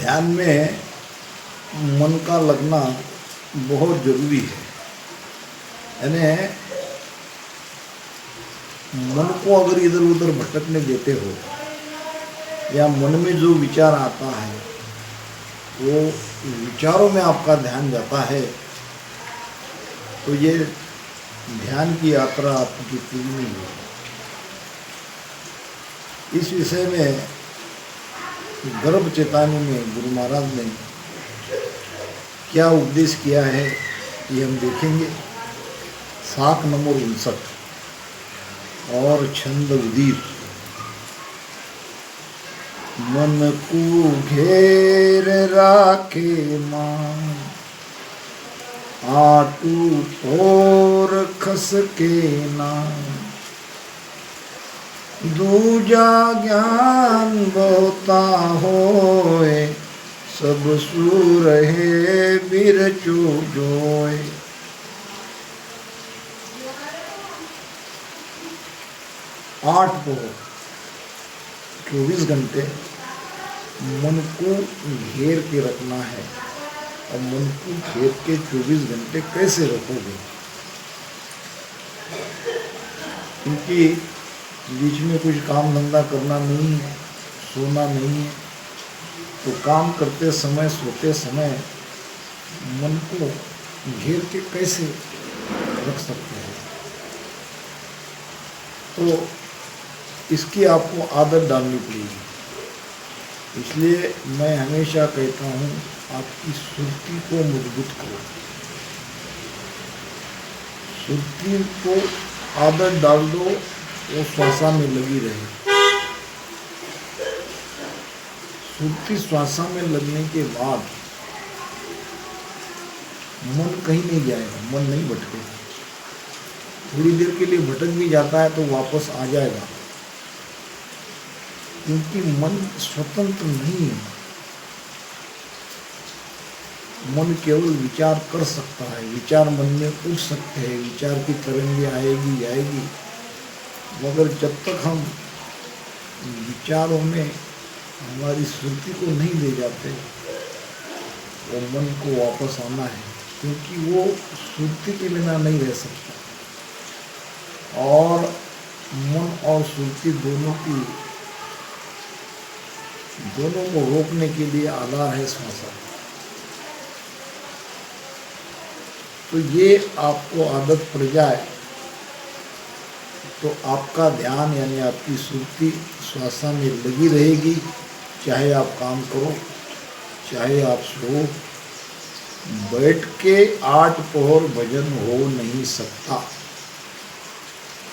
ध्यान में मन का लगना बहुत जरूरी है। यानी मन को अगर इधर उधर भटकने देते हो या मन में जो विचार आता है वो विचारों में आपका ध्यान जाता है तो ये ध्यान की यात्रा आपकी पूरी नहीं होगी। इस विषय में गर्भ चेतावनी में गुरु महाराज ने क्या उपदेश किया है ये हम देखेंगे। साख नंबर 59 और छंद उदीर। मन को घेर राखे मान, आटू और खस के नाम। दूजा ज्ञान बहुता होए, सब सूर है बिरचू जोए। 8 पहर 24 घंटे मन को घेर के रखना है। और मन को घेर के 24 घंटे कैसे रखोगे? क्योंकि बीच में कुछ काम धंधा करना नहीं है, सोना नहीं है, तो काम करते समय सोते समय मन को घेर के कैसे रख सकते हैं? तो इसकी आपको आदत डालनी पड़ेगी। इसलिए मैं हमेशा कहता हूँ आपकी सुर्ती को मजबूत करो। सुर्ती को आदत डाल दो, वो श्वासा में लगी रहे। सुर्ती श्वासा में लगने के बाद मन कहीं नहीं जाएगा, मन नहीं भटकेगा। थोड़ी देर के लिए भटक भी जाता है तो वापस आ जाएगा, क्योंकि मन स्वतंत्र नहीं है। मन केवल विचार कर सकता है, विचार मन में उठ सकते हैं, विचार की तरंगे आएगी जाएगी, मगर जब तक हम विचारों में हमारी स्मृति को नहीं ले जाते वो मन को वापस आना है, क्योंकि वो स्मृति के बिना नहीं रह सकता। और मन और स्मृति दोनों को रोकने के लिए आधार है श्वास। तो ये आपको आदत पड़ जाए तो आपका ध्यान यानी आपकी सुर्ती श्वासा में लगी रहेगी। चाहे आप काम करो, चाहे आप सो, बैठ के 8 पहर भजन हो नहीं सकता।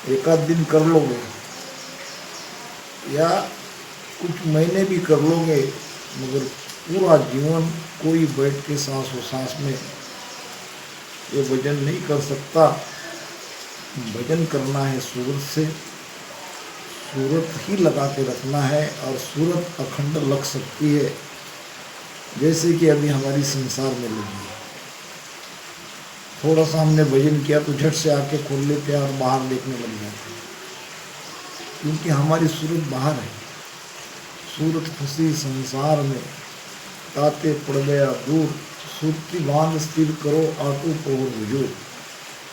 एक आध दिन कर लोगे या कुछ महीने भी कर लोगे, मगर पूरा जीवन कोई बैठ के सांस में ये भजन नहीं कर सकता। भजन करना है सूरत से, सूरत ही लगा के रखना है और सूरत अखंड लग सकती है, जैसे कि अभी हमारी संसार में लगी है। थोड़ा सा हमने भजन किया तो झट से आके खोल लेते हैं और बाहर देखने लग जाते हैं, क्योंकि हमारी सूरत बाहर है। सूरत फंसी संसार में, ताते पड़ गया दूर। सुरती बांध स्थिर करो, आटू पहर बुझो।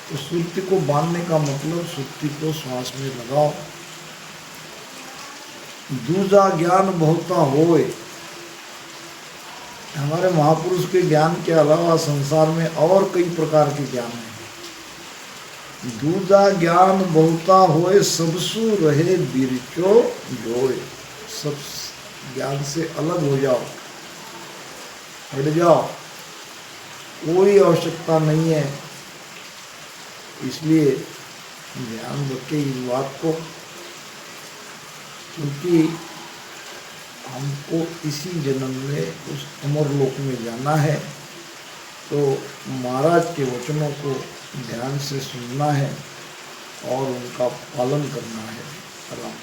तो सुरती को बांधने का मतलब सुरती को श्वास में लगाओ। दूजा ज्ञान बहुता होए। हमारे महापुरुष के ज्ञान के अलावा संसार में और कई प्रकार के ज्ञान हैं। दूजा ज्ञान बहुता होए, सबसु रहे बिरचो जोए। सब ज्ञान से अलग हो जाओ, हट जाओ, कोई आवश्यकता नहीं है। इसलिए ध्यान रखें इस बात को, क्योंकि हमको इसी जन्म में उस अमर लोक में जाना है। तो महाराज के वचनों को ध्यान से सुनना है और उनका पालन करना है। राम।